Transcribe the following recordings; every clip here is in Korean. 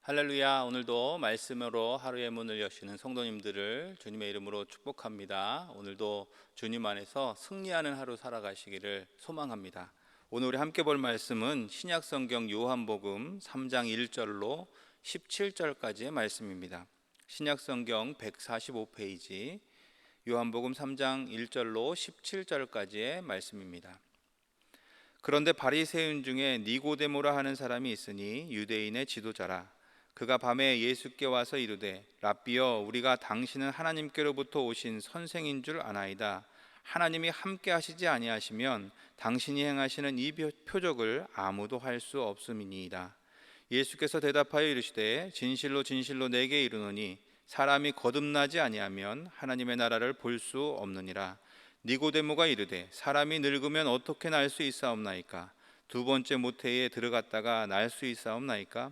할렐루야. 오늘도 말씀으로 하루의 문을 여시는 성도님들을 주님의 이름으로 축복합니다. 오늘도 주님 안에서 승리하는 하루 살아가시기를 소망합니다. 오늘 우리 함께 볼 말씀은 신약성경 요한복음 3장 1절로 17절까지의 말씀입니다. 신약성경 145페이지 요한복음 3장 1절로 17절까지의 말씀입니다. 그런데 바리새인 중에 니고데모라 하는 사람이 있으니 유대인의 지도자라. 그가 밤에 예수께 와서 이르되 랍비여, 우리가 당신은 하나님께로부터 오신 선생인 줄 아나이다. 하나님이 함께 하시지 아니하시면 당신이 행하시는 이 표적을 아무도 할 수 없음이니이다. 예수께서 대답하여 이르시되 진실로 진실로 내게 이르노니 사람이 거듭나지 아니하면 하나님의 나라를 볼 수 없느니라. 니고데모가 이르되 사람이 늙으면 어떻게 날 수 있사옵나이까? 두 번째 모태에 들어갔다가 날 수 있사옵나이까?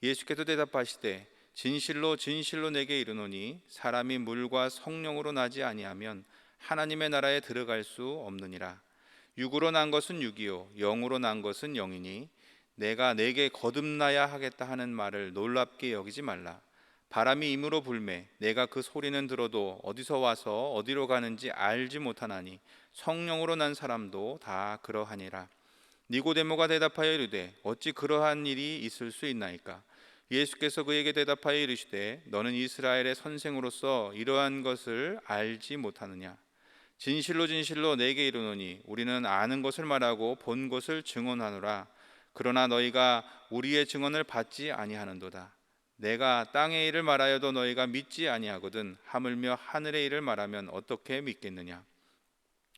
예수께서 대답하시되 진실로 진실로 내게 이르노니 사람이 물과 성령으로 나지 아니하면 하나님의 나라에 들어갈 수 없느니라. 육으로 난 것은 육이요 영으로 난 것은 영이니 내가 내게 거듭나야 하겠다 하는 말을 놀랍게 여기지 말라. 바람이 임으로 불매 내가 그 소리는 들어도 어디서 와서 어디로 가는지 알지 못하나니 성령으로 난 사람도 다 그러하니라. 니고데모가 대답하여 이르되 어찌 그러한 일이 있을 수 있나이까? 예수께서 그에게 대답하여 이르시되 너는 이스라엘의 선생으로서 이러한 것을 알지 못하느냐? 진실로 진실로 내게 이르노니 우리는 아는 것을 말하고 본 것을 증언하노라. 그러나 너희가 우리의 증언을 받지 아니하는도다. 내가 땅의 일을 말하여도 너희가 믿지 아니하거든 하물며 하늘의 일을 말하면 어떻게 믿겠느냐?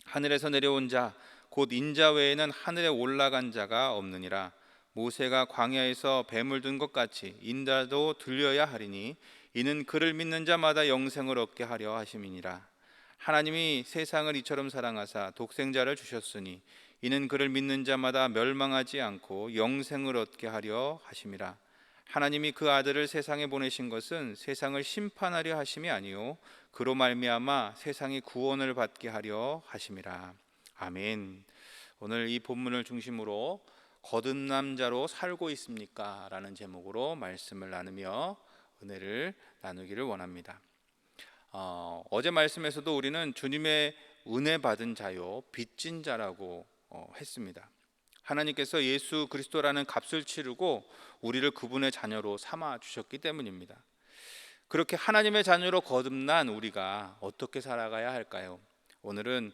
하늘에서 내려온 자 곧 인자 외에는 하늘에 올라간 자가 없느니라. 모세가 광야에서 뱀을 든 것 같이 인자도 들려야 하리니 이는 그를 믿는 자마다 영생을 얻게 하려 하심이니라. 하나님이 세상을 이처럼 사랑하사 독생자를 주셨으니 이는 그를 믿는 자마다 멸망하지 않고 영생을 얻게 하려 하심이라. 하나님이 그 아들을 세상에 보내신 것은 세상을 심판하려 하심이 아니요 그로 말미암아 세상이 구원을 받게 하려 하심이라. 아멘. 오늘 이 본문을 중심으로 거듭난 자로 살고 있습니까? 라는 제목으로 말씀을 나누며 은혜를 나누기를 원합니다. 어제 말씀에서도 우리는 주님의 은혜 받은 자요 빚진 자라고 했습니다. 하나님께서 예수 그리스도라는 값을 치르고 우리를 그분의 자녀로 삼아 주셨기 때문입니다. 그렇게 하나님의 자녀로 거듭난 우리가 어떻게 살아가야 할까요? 오늘은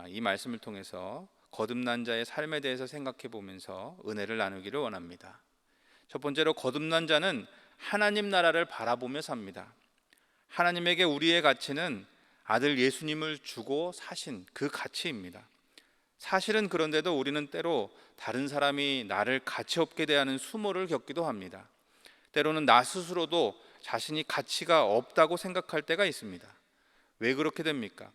이 말씀을 통해서 거듭난 자의 삶에 대해서 생각해 보면서 은혜를 나누기를 원합니다. 첫 번째로 거듭난 자는 하나님 나라를 바라보며 삽니다. 하나님에게 우리의 가치는 아들 예수님을 주고 사신 그 가치입니다. 사실은 그런데도 우리는 때로 다른 사람이 나를 가치 없게 대하는 수모를 겪기도 합니다. 때로는 나 스스로도 자신이 가치가 없다고 생각할 때가 있습니다. 왜 그렇게 됩니까?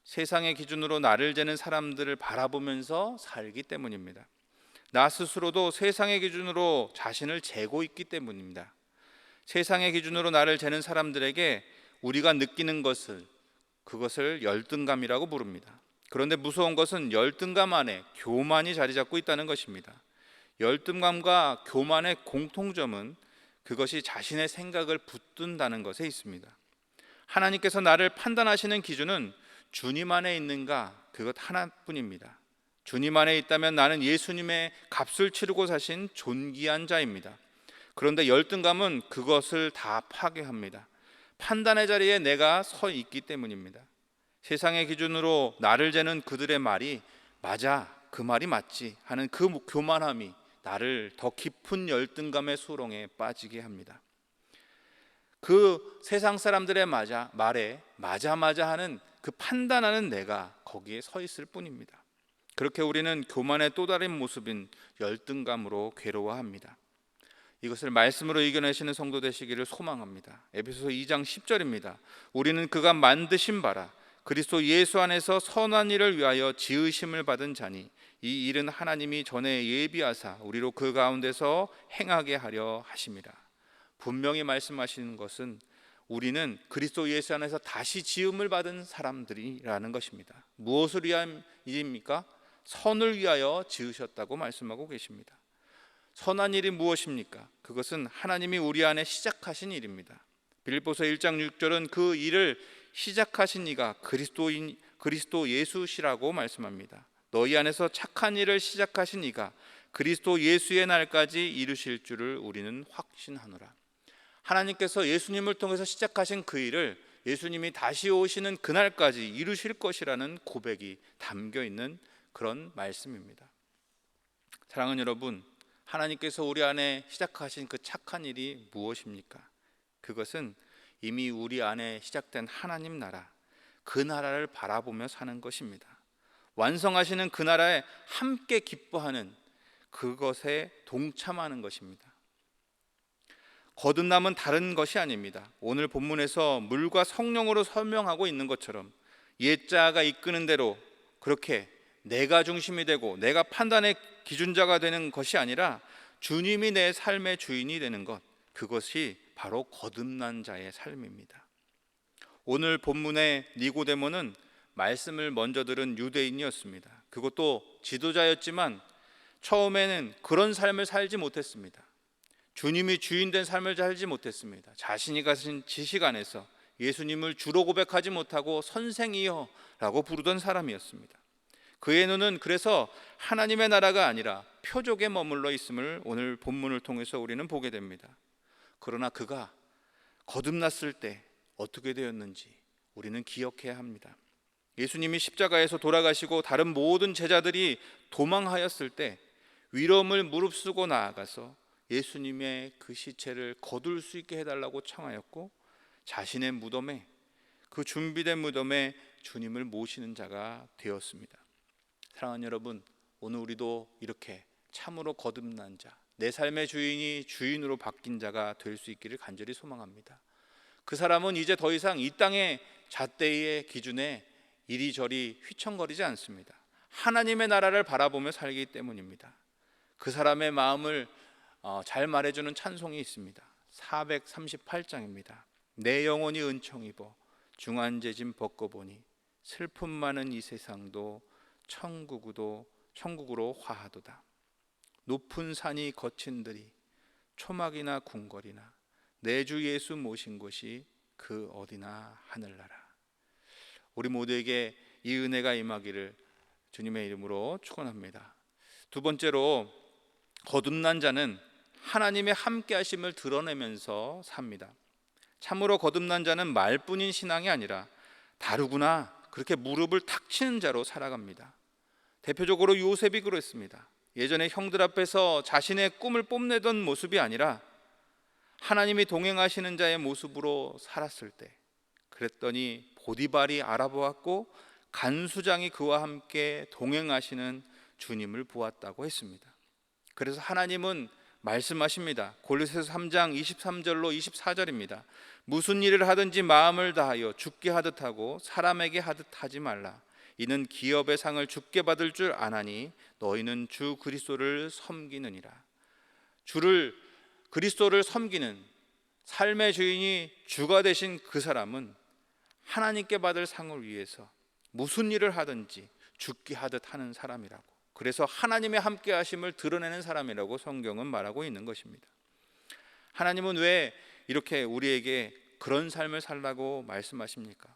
세상의 기준으로 나를 재는 사람들을 바라보면서 살기 때문입니다. 나 스스로도 세상의 기준으로 자신을 재고 있기 때문입니다. 세상의 기준으로 나를 재는 사람들에게 우리가 느끼는 그것을 열등감이라고 부릅니다. 그런데 무서운 것은 열등감 안에 교만이 자리 잡고 있다는 것입니다. 열등감과 교만의 공통점은 그것이 자신의 생각을 붙든다는 것에 있습니다. 하나님께서 나를 판단하시는 기준은 주님 안에 있는가, 그것 하나뿐입니다. 주님 안에 있다면 나는 예수님의 값을 치르고 사신 존귀한 자입니다. 그런데 열등감은 그것을 다 파괴합니다. 판단의 자리에 내가 서 있기 때문입니다. 세상의 기준으로 나를 재는 그들의 말이 맞아, 그 말이 맞지 하는 그 교만함이 나를 더 깊은 열등감의 수렁에 빠지게 합니다. 그 세상 사람들의 말에 맞아 하는 그 판단하는 내가 거기에 서 있을 뿐입니다. 그렇게 우리는 교만의 또 다른 모습인 열등감으로 괴로워합니다. 이것을 말씀으로 이겨내시는 성도 되시기를 소망합니다. 에베소서 2장 10절입니다. 우리는 그가 만드신 바라 그리스도 예수 안에서 선한 일을 위하여 지으심을 받은 자니 이 일은 하나님이 전에 예비하사 우리로 그 가운데서 행하게 하려 하심이라. 분명히 말씀하시는 것은 우리는 그리스도 예수 안에서 다시 지음을 받은 사람들이라는 것입니다. 무엇을 위함입니까? 선을 위하여 지으셨다고 말씀하고 계십니다. 선한 일이 무엇입니까? 그것은 하나님이 우리 안에 시작하신 일입니다. 빌립보서 1장 6절은 그 일을 시작하신 이가 그리스도 예수시라고 말씀합니다. 너희 안에서 착한 일을 시작하신 이가 그리스도 예수의 날까지 이루실 줄을 우리는 확신하노라. 하나님께서 예수님을 통해서 시작하신 그 일을 예수님이 다시 오시는 그날까지 이루실 것이라는 고백이 담겨 있는 그런 말씀입니다. 사랑하는 여러분, 하나님께서 우리 안에 시작하신 그 착한 일이 무엇입니까? 그것은 이미 우리 안에 시작된 하나님 나라, 그 나라를 바라보며 사는 것입니다. 완성하시는 그 나라에 함께 기뻐하는 그것에 동참하는 것입니다. 거듭남은 다른 것이 아닙니다. 오늘 본문에서 물과 성령으로 설명하고 있는 것처럼 옛자가 이끄는 대로 그렇게 내가 중심이 되고 내가 판단의 기준자가 되는 것이 아니라 주님이 내 삶의 주인이 되는 것, 그것이 바로 거듭난 자의 삶입니다. 오늘 본문의 니고데모는 말씀을 먼저 들은 유대인이었습니다. 그것도 지도자였지만 처음에는 그런 삶을 살지 못했습니다. 주님이 주인된 삶을 살지 못했습니다. 자신이 가진 지식 안에서 예수님을 주로 고백하지 못하고 선생이여 라고 부르던 사람이었습니다. 그의 눈은 그래서 하나님의 나라가 아니라 표적에 머물러 있음을 오늘 본문을 통해서 우리는 보게 됩니다. 그러나 그가 거듭났을 때 어떻게 되었는지 우리는 기억해야 합니다. 예수님이 십자가에서 돌아가시고 다른 모든 제자들이 도망하였을 때 위럼을 무릅쓰고 나아가서 예수님의 그 시체를 거둘 수 있게 해달라고 청하였고, 자신의 무덤에, 그 준비된 무덤에 주님을 모시는 자가 되었습니다. 사랑하는 여러분, 오늘 우리도 이렇게 참으로 거듭난 자, 내 삶의 주인이 주인으로 바뀐 자가 될 수 있기를 간절히 소망합니다. 그 사람은 이제 더 이상 이 땅의 잣대의 기준에 이리저리 휘청거리지 않습니다. 하나님의 나라를 바라보며 살기 때문입니다. 그 사람의 마음을 잘 말해주는 찬송이 있습니다. 438장입니다. 내 영혼이 은총 입어 중한재짐 벗고보니 슬픔 많은 이 세상도 천국으로 화하도다. 높은 산이 거친들이 초막이나 궁궐이나 내 주 예수 모신 곳이 그 어디나 하늘나라. 우리 모두에게 이 은혜가 임하기를 주님의 이름으로 축원합니다. 두 번째로, 거듭난 자는 하나님의 함께하심을 드러내면서 삽니다. 참으로 거듭난 자는 말뿐인 신앙이 아니라 다르구나, 그렇게 무릎을 탁 치는 자로 살아갑니다. 대표적으로 요셉이 그랬습니다. 예전에 형들 앞에서 자신의 꿈을 뽐내던 모습이 아니라 하나님이 동행하시는 자의 모습으로 살았을 때, 그랬더니 보디발이 알아보았고 간수장이 그와 함께 동행하시는 주님을 보았다고 했습니다. 그래서 하나님은 말씀하십니다. 골로새서 3장 23절로 24절입니다. 무슨 일을 하든지 마음을 다하여 주께 하듯 하고 사람에게 하듯 하지 말라. 이는 기업의 상을 주께 받을 줄 아나니 너희는 주 그리스도를 섬기느니라. 그리스도를 섬기는 삶의 주인이 주가 되신 그 사람은 하나님께 받을 상을 위해서 무슨 일을 하든지 주께 하듯 하는 사람이라고, 그래서 하나님의 함께 하심을 드러내는 사람이라고 성경은 말하고 있는 것입니다. 하나님은 왜 이렇게 우리에게 그런 삶을 살라고 말씀하십니까?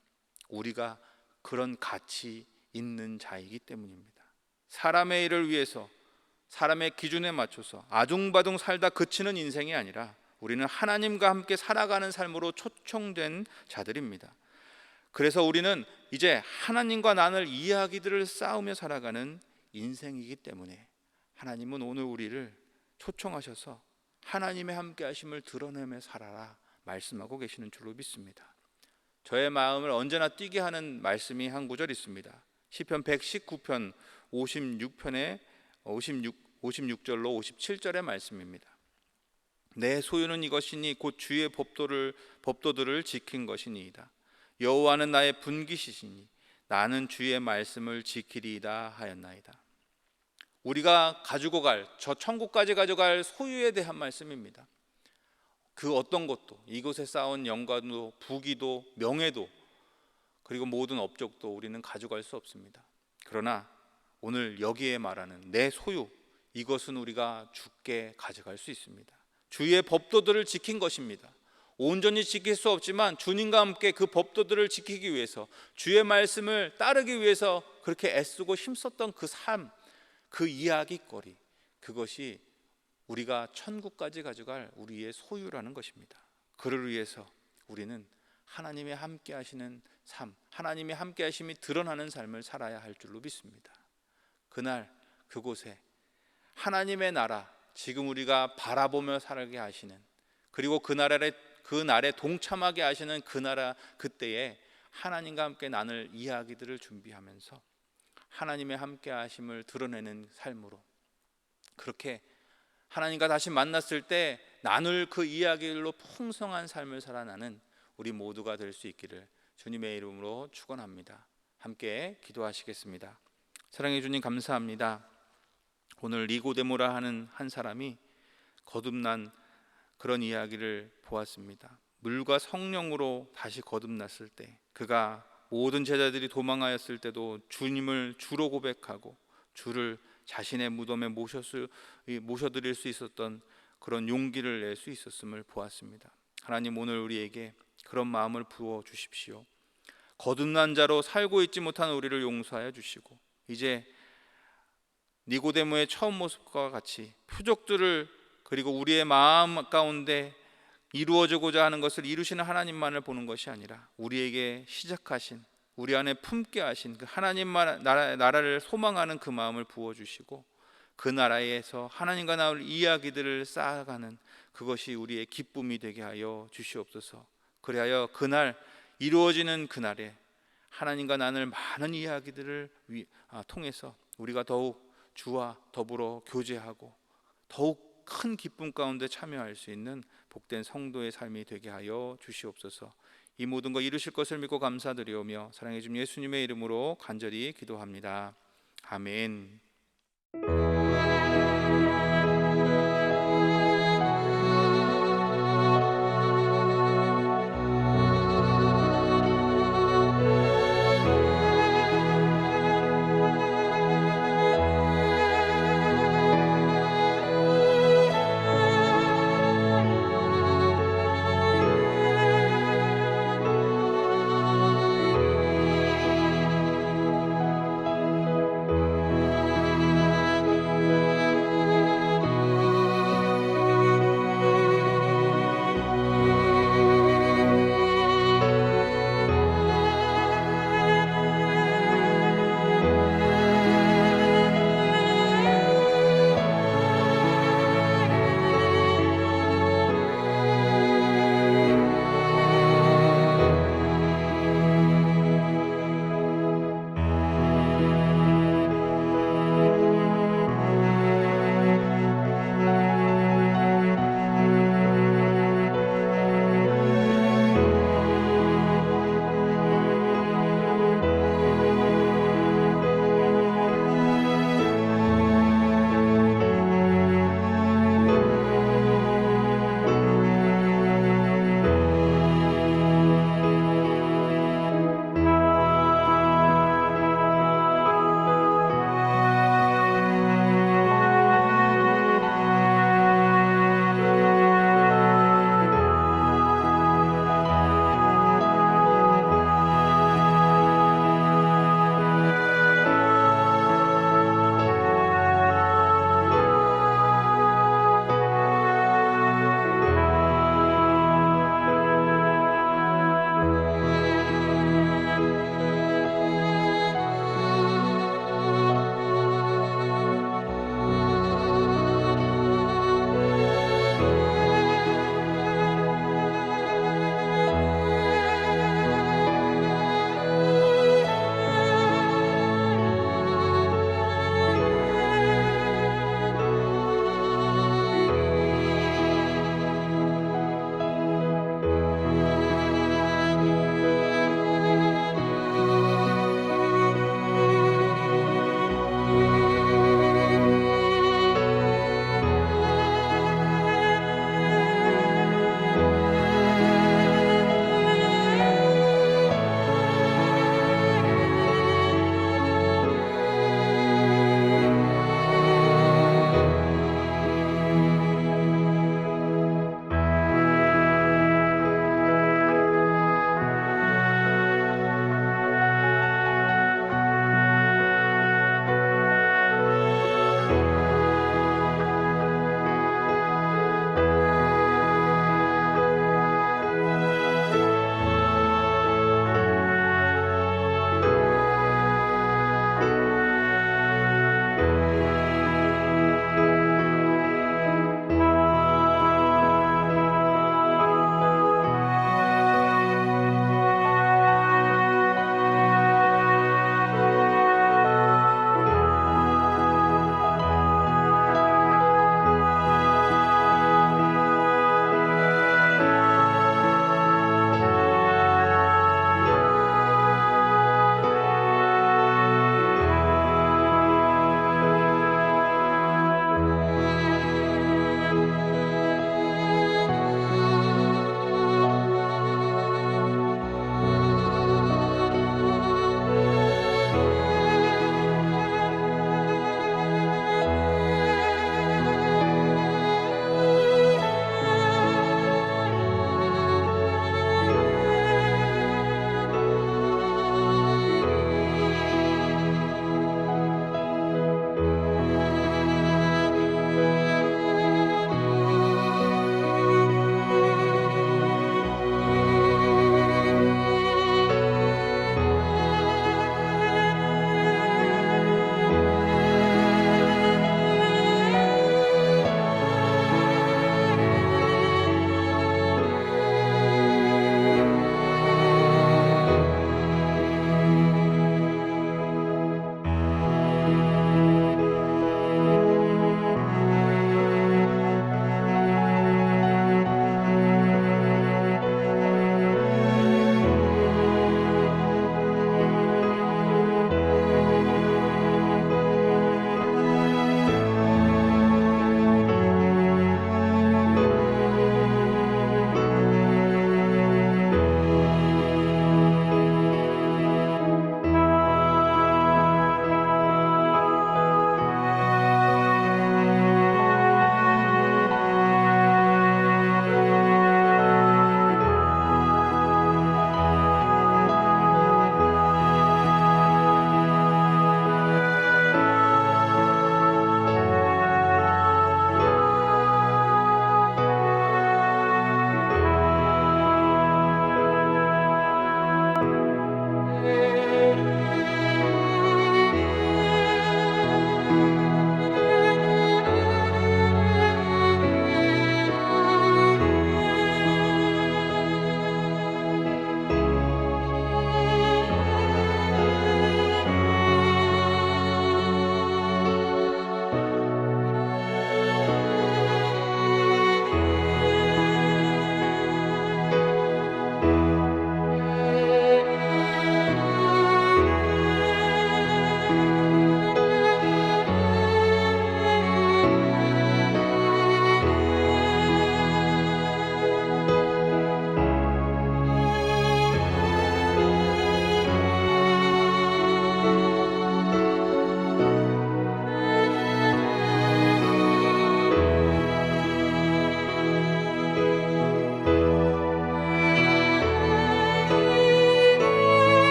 우리가 그런 가치 있는 자이기 때문입니다. 사람의 일을 위해서 사람의 기준에 맞춰서 아둥바둥 살다 그치는 인생이 아니라 우리는 하나님과 함께 살아가는 삶으로 초청된 자들입니다. 그래서 우리는 이제 하나님과 나눌 이야기들을 쌓으며 살아가는 인생이기 때문에 하나님은 오늘 우리를 초청하셔서 하나님의 함께 하심을 드러내며 살아라 말씀하고 계시는 줄로 믿습니다. 저의 마음을 언제나 뛰게 하는 말씀이 한 구절 있습니다. 시편 119편 56절로 57절의 말씀입니다. 내 소유는 이것이니 곧 주의 법도들을 지킨 것이니이다. 여호와는 나의 분깃이시니 나는 주의 말씀을 지키리이다 하였나이다. 우리가 가지고 갈, 저 천국까지 가져갈 소유에 대한 말씀입니다. 그 어떤 것도, 이곳에 쌓은 영광도 부귀도 명예도 그리고 모든 업적도 우리는 가져갈 수 없습니다. 그러나 오늘 여기에 말하는 내 소유, 이것은 우리가 주께 가져갈 수 있습니다. 주의 법도들을 지킨 것입니다. 온전히 지킬 수 없지만 주님과 함께 그 법도들을 지키기 위해서, 주의 말씀을 따르기 위해서 그렇게 애쓰고 힘썼던 그 삶, 그 이야기거리, 그것이 우리가 천국까지 가져갈 우리의 소유라는 것입니다. 그를 위해서 우리는 하나님의 함께 하시는 삶, 하나님의 함께 하심이 드러나는 삶을 살아야 할 줄로 믿습니다. 그날 그곳에 하나님의 나라, 지금 우리가 바라보며 살게 하시는, 그리고 그 날에 동참하게 하시는 그 나라, 그때에 하나님과 함께 나눌 이야기들을 준비하면서 하나님의 함께 하심을 드러내는 삶으로, 그렇게 하나님과 다시 만났을 때 나눌 그 이야기들로 풍성한 삶을 살아나는 우리 모두가 될 수 있기를 주님의 이름으로 축원합니다. 함께 기도하시겠습니다. 사랑해 주님, 감사합니다. 오늘 니고데모라 하는 한 사람이 거듭난 그런 이야기를 보았습니다. 물과 성령으로 다시 거듭났을 때, 그가 모든 제자들이 도망하였을 때도 주님을 주로 고백하고 주를 자신의 무덤에 모셔드릴 수 있었던 그런 용기를 낼 수 있었음을 보았습니다. 하나님, 오늘 우리에게 그런 마음을 부어 주십시오. 거듭난 자로 살고 있지 못한 우리를 용서하여 주시고, 이제 니고데모의 처음 모습과 같이 표적들을, 그리고 우리의 마음 가운데 이루어지고자 하는 것을 이루시는 하나님만을 보는 것이 아니라 우리에게 시작하신, 우리 안에 품게 하신 그 하나님 나라를 소망하는 그 마음을 부어주시고, 그 나라에서 하나님과 나올 이야기들을 쌓아가는 그것이 우리의 기쁨이 되게 하여 주시옵소서. 그리하여 그날 이루어지는 그날에 하나님과 나눌 많은 이야기들을 통해서 우리가 더욱 주와 더불어 교제하고 더욱 큰 기쁨 가운데 참여할 수 있는 복된 성도의 삶이 되게 하여 주시옵소서. 이 모든 거 이루실 것을 믿고 감사드리오며 사랑해 주님 예수님의 이름으로 간절히 기도합니다. 아멘.